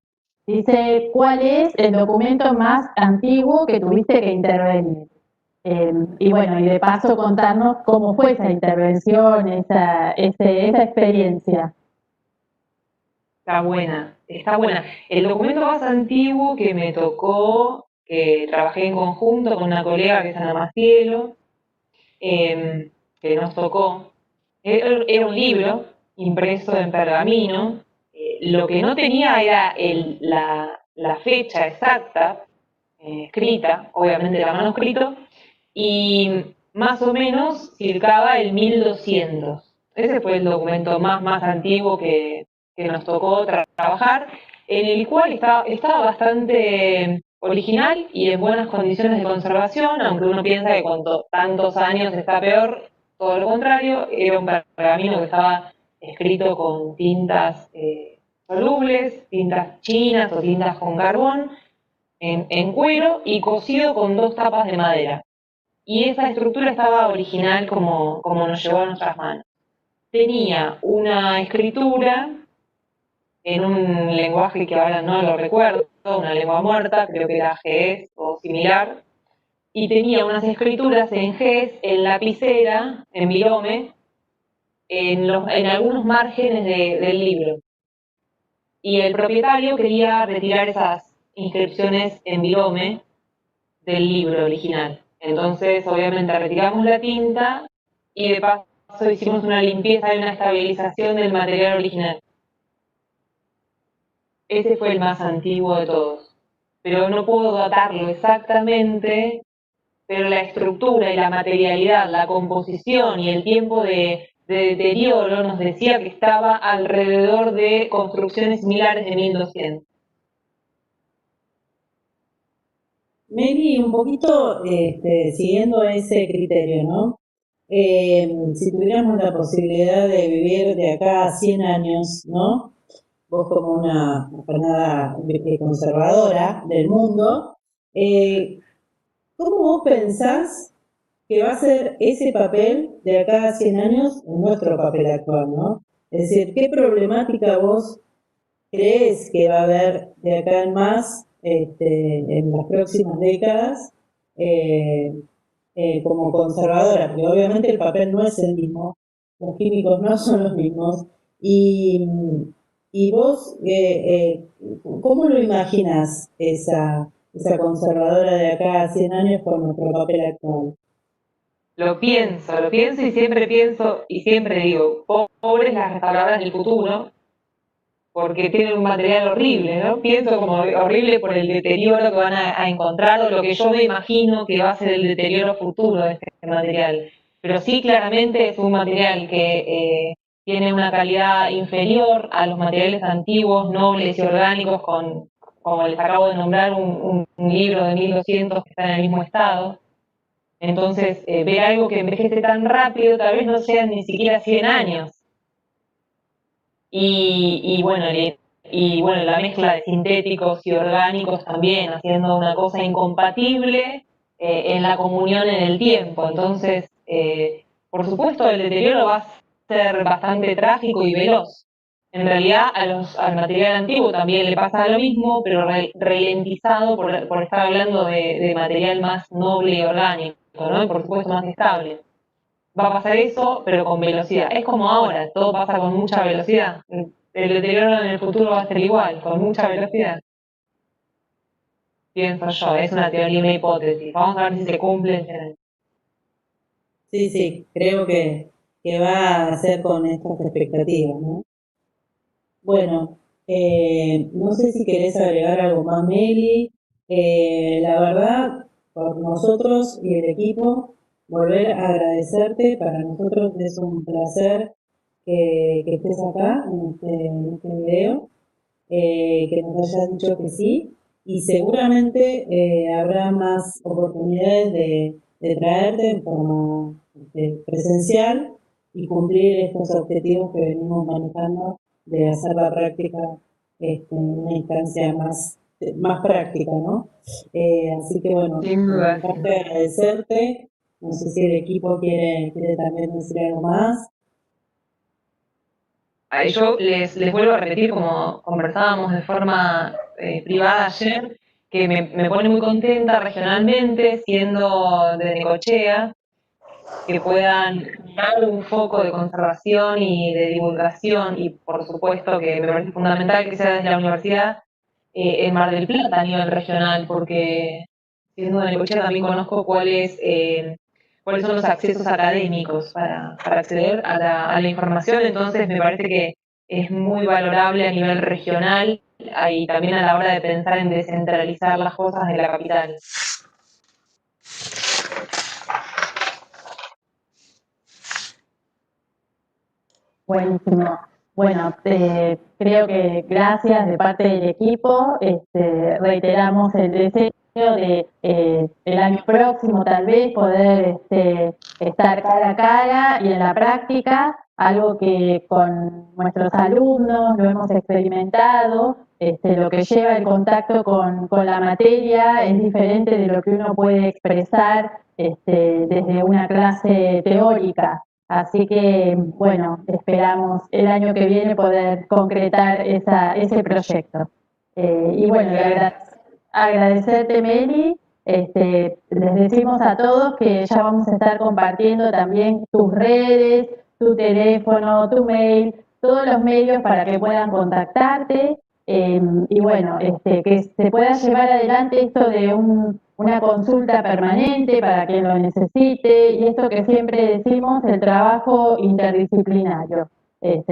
Speaker 3: Dice, ¿cuál es el documento más antiguo que tuviste que intervenir? Y bueno, y de paso contarnos cómo fue esa intervención, esa experiencia.
Speaker 2: Está buena, está buena. El documento más antiguo que me tocó, que trabajé en conjunto con una colega que es Ana Macielo, que nos tocó, era un libro impreso en pergamino. Lo que no tenía era la fecha exacta, escrita, obviamente era manuscrito, y más o menos circaba el 1200. Ese fue el documento más antiguo que nos tocó trabajar, en el cual estaba bastante original y en buenas condiciones de conservación, aunque uno piensa que cuando tantos años está peor, todo lo contrario, era un pergamino que estaba escrito con tintas solubles, tintas chinas o tintas con carbón, en cuero y cosido con 2 tapas de madera. Y esa estructura estaba original como nos llegó a nuestras manos. Tenía una escritura en un lenguaje que ahora no lo recuerdo, una lengua muerta, creo que era GES o similar, y tenía unas escrituras en GES, en lapicera, en virome, en algunos márgenes del libro. Y el propietario quería retirar esas inscripciones en virome del libro original. Entonces, obviamente, retiramos la tinta y de paso hicimos una limpieza y una estabilización del material original. Ese fue el más antiguo de todos, pero no puedo datarlo exactamente, pero la estructura y la materialidad, la composición y el tiempo de deterioro nos decía que estaba alrededor de construcciones similares de 1200.
Speaker 1: Meli, un poquito siguiendo ese criterio, ¿no? Si tuviéramos la posibilidad de vivir de acá a 100 años, ¿no? Vos como una jornada conservadora del mundo, ¿cómo vos pensás que va a ser ese papel de acá a 100 años en nuestro papel actual, ¿no? Es decir, ¿qué problemática vos crees que va a haber de acá en más en las próximas décadas eh, como conservadora? Porque obviamente el papel no es el mismo, los químicos no son los mismos. Y, y vos, ¿cómo lo imaginas esa conservadora de acá a 100 años con nuestro papel actual?
Speaker 2: Lo pienso y siempre digo, pobres las restauradoras del futuro, porque tienen un material horrible, ¿no? Pienso como horrible por el deterioro que van a encontrar o lo que yo me imagino que va a ser el deterioro futuro de este material. Pero sí, claramente es un material que tiene una calidad inferior a los materiales antiguos, nobles y orgánicos, como les acabo de nombrar, un libro de 1200 que está en el mismo estado. Entonces, ver algo que envejece tan rápido, tal vez no sean ni siquiera 100 años. Y bueno, la mezcla de sintéticos y orgánicos también, haciendo una cosa incompatible en la comunión en el tiempo. Entonces, por supuesto, el deterioro va a ser bastante trágico y veloz. En realidad, al material antiguo también le pasa lo mismo, pero ralentizado por estar hablando de material más noble y orgánico, ¿no? Y por supuesto más estable. Va a pasar eso, pero con velocidad. Es como ahora, todo pasa con mucha velocidad. El deterioro en el futuro va a ser igual, con mucha velocidad. Pienso yo, es una teoría, una hipótesis. Vamos a ver si se cumple.
Speaker 1: Sí, sí, creo que va a ser con estas expectativas, ¿no? Bueno, no sé si querés agregar algo más, Meli. La verdad, por nosotros y el equipo, volver a agradecerte. Para nosotros es un placer que estés acá en este video, que nos hayas dicho que sí. Y seguramente habrá más oportunidades de traerte en forma presencial y cumplir estos objetivos que venimos manejando de hacer la práctica en una instancia más práctica, ¿no? Así que bueno,
Speaker 2: Sin duda.
Speaker 1: aparte de agradecerte, no sé si el equipo quiere también decir algo más.
Speaker 2: Yo les vuelvo a repetir, como conversábamos de forma privada ayer, que me pone muy contenta regionalmente, siendo de Necochea, que puedan dar un foco de conservación y de divulgación, y por supuesto que me parece fundamental que sea desde la universidad en Mar del Plata a nivel regional, porque siendo de Necochea también conozco cuáles son los accesos académicos para acceder a la información. Entonces me parece que es muy valorable a nivel regional y también a la hora de pensar en descentralizar las cosas de la capital.
Speaker 3: Buenísimo. Bueno, creo que gracias de parte del equipo. Reiteramos el deseo de el año próximo tal vez poder estar cara a cara y en la práctica, algo que con nuestros alumnos lo hemos experimentado. Lo que lleva el contacto con la materia es diferente de lo que uno puede expresar desde una clase teórica. Así que, bueno, esperamos el año que viene poder concretar ese proyecto. Y bueno, agradecerte, Meli. Les decimos a todos que ya vamos a estar compartiendo también tus redes, tu teléfono, tu mail, todos los medios para que puedan contactarte. Y bueno, que se pueda llevar adelante esto de una consulta permanente para quien lo necesite, y esto que siempre decimos, el trabajo interdisciplinario.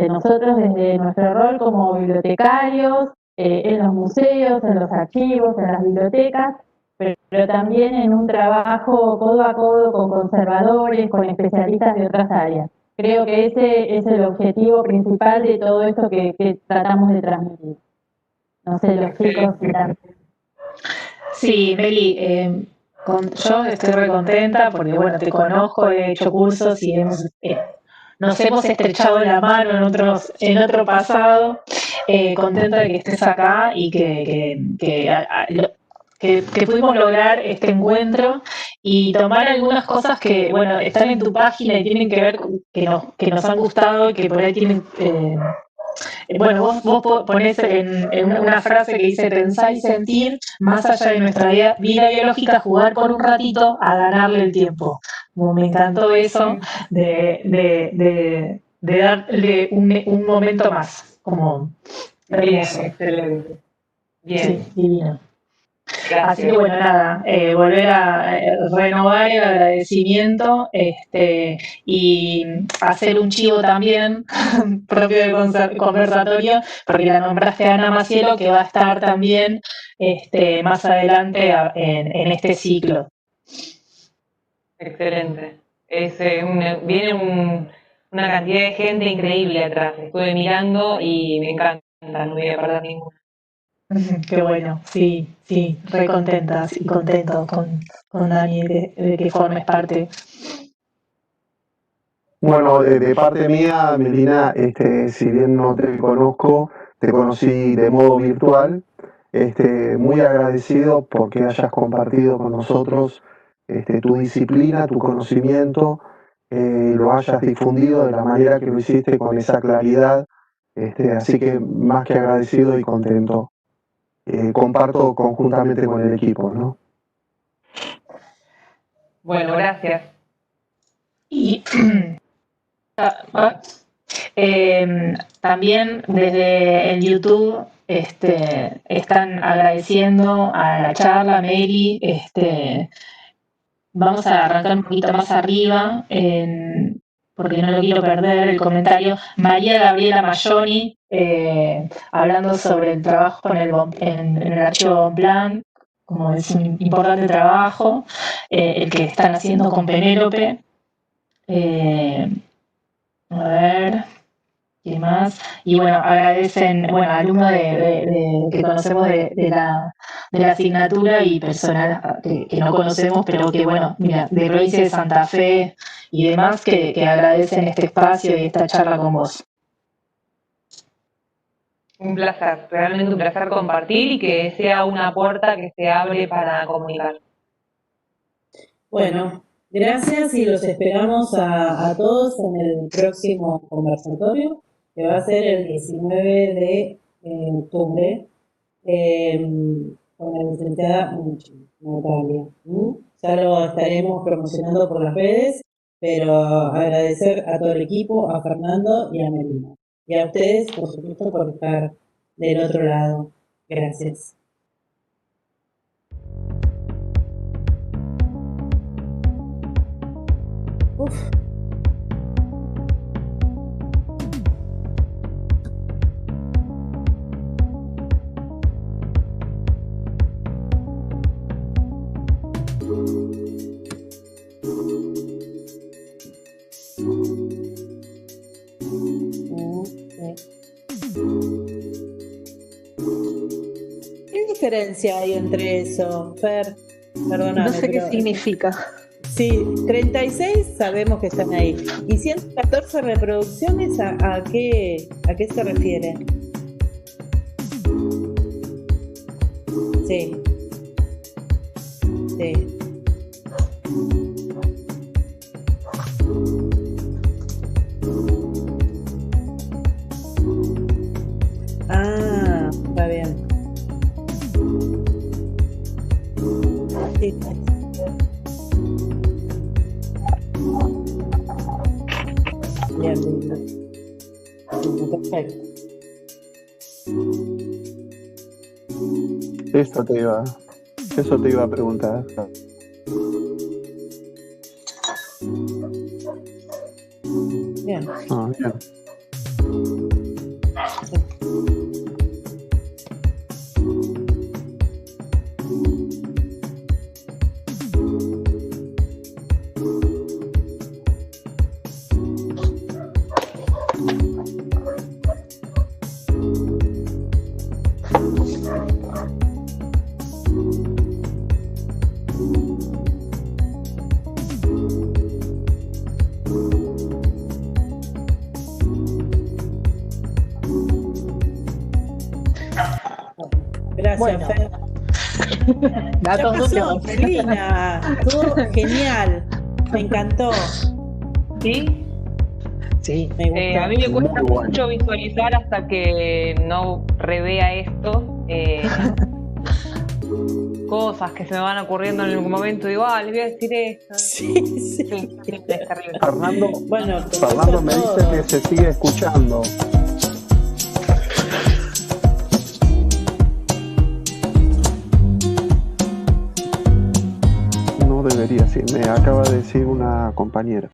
Speaker 3: Nosotros desde nuestro rol como bibliotecarios, en los museos, en los archivos, en las bibliotecas, pero también en un trabajo codo a codo con conservadores, con especialistas de otras áreas. Creo que ese es el objetivo principal de todo esto que tratamos de transmitir. No sé, los chicos dirán.
Speaker 4: Sí, Meli, yo estoy re contenta porque, bueno, te conozco, he hecho cursos y nos hemos estrechado la mano en otro pasado. Contenta de que estés acá y que pudimos lograr este encuentro y tomar algunas cosas que, bueno, están en tu página y tienen que ver, que nos han gustado y que por ahí tienen... bueno, vos ponés en una frase que dice: pensar y sentir, más allá de nuestra vida biológica, jugar por un ratito a ganarle el tiempo. Como me encantó eso de darle un momento más, como hermoso.
Speaker 2: Excelente. Bien.
Speaker 4: Sí, divino.
Speaker 2: Gracias.
Speaker 4: Así que bueno, nada, volver a renovar el agradecimiento y hacer un chivo también propio del conversatorio, porque la nombraste a Ana Macielo, que va a estar también más adelante en este ciclo.
Speaker 2: Excelente. Viene una cantidad de gente increíble atrás. Estuve mirando y me encanta, no voy a perder ninguna.
Speaker 4: Qué bueno, sí, re contentas y contentos con Dani de que formes parte.
Speaker 5: Bueno, de parte mía, Melina, si bien no te conozco, te conocí de modo virtual. Muy agradecido porque hayas compartido con nosotros tu disciplina, tu conocimiento, lo hayas difundido de la manera que lo hiciste con esa claridad. Así que más que agradecido y contento. Comparto conjuntamente con el equipo, ¿no?
Speaker 2: Bueno, gracias.
Speaker 4: Y también desde el YouTube están agradeciendo a la charla, Meli. Vamos a arrancar un poquito más arriba, porque no lo quiero perder, el comentario. María Gabriela Mayoni, hablando sobre el trabajo en el archivo Bonpland, como es un importante trabajo, el que están haciendo con Penélope. A ver, ¿qué más? Y bueno, agradecen, alumnos que conocemos de la asignatura y personal que no conocemos, pero que, mira, de provincia de Santa Fe y demás, que agradecen este espacio y esta charla con vos.
Speaker 2: Un placer, realmente un placer compartir y que sea una puerta que se abre para comunicar.
Speaker 1: Bueno, gracias y los esperamos a todos en el próximo conversatorio, que va a ser el 19 de octubre, con la licenciada Natalia. Ya lo estaremos promocionando por las redes, pero agradecer a todo el equipo, a Fernando y a Melina. Y a ustedes, por supuesto, por estar del otro lado. Gracias. Uf. ¿Qué diferencia hay entre eso, Fer? Perdóname.
Speaker 4: No sé qué significa.
Speaker 1: Sí, 36 sabemos que están ahí. ¿Y 114 reproducciones a qué se refiere? Sí. Sí. Ah, está bien. Sí. Bien, perfecto.
Speaker 5: Esto te iba. Eso te iba a preguntar.
Speaker 2: Bien.
Speaker 5: Ah, bien.
Speaker 1: Gracias,
Speaker 4: Bueno.
Speaker 1: Fer.
Speaker 4: Datos
Speaker 1: Ya pasó,
Speaker 4: duros.
Speaker 1: Carolina. Estuvo genial. Me encantó.
Speaker 2: ¿Sí?
Speaker 4: Sí.
Speaker 1: Me gustó.
Speaker 2: A mí me cuesta
Speaker 5: Muy bueno.
Speaker 2: mucho visualizar hasta que no revea esto. Cosas que se me van ocurriendo en algún momento. Digo, les voy a decir esto.
Speaker 1: Sí, sí.
Speaker 2: Sí, es terrible.
Speaker 5: Fernando,
Speaker 1: Bueno,
Speaker 5: Fernando me dice que se sigue escuchando. No debería, sí, me acaba de decir una compañera.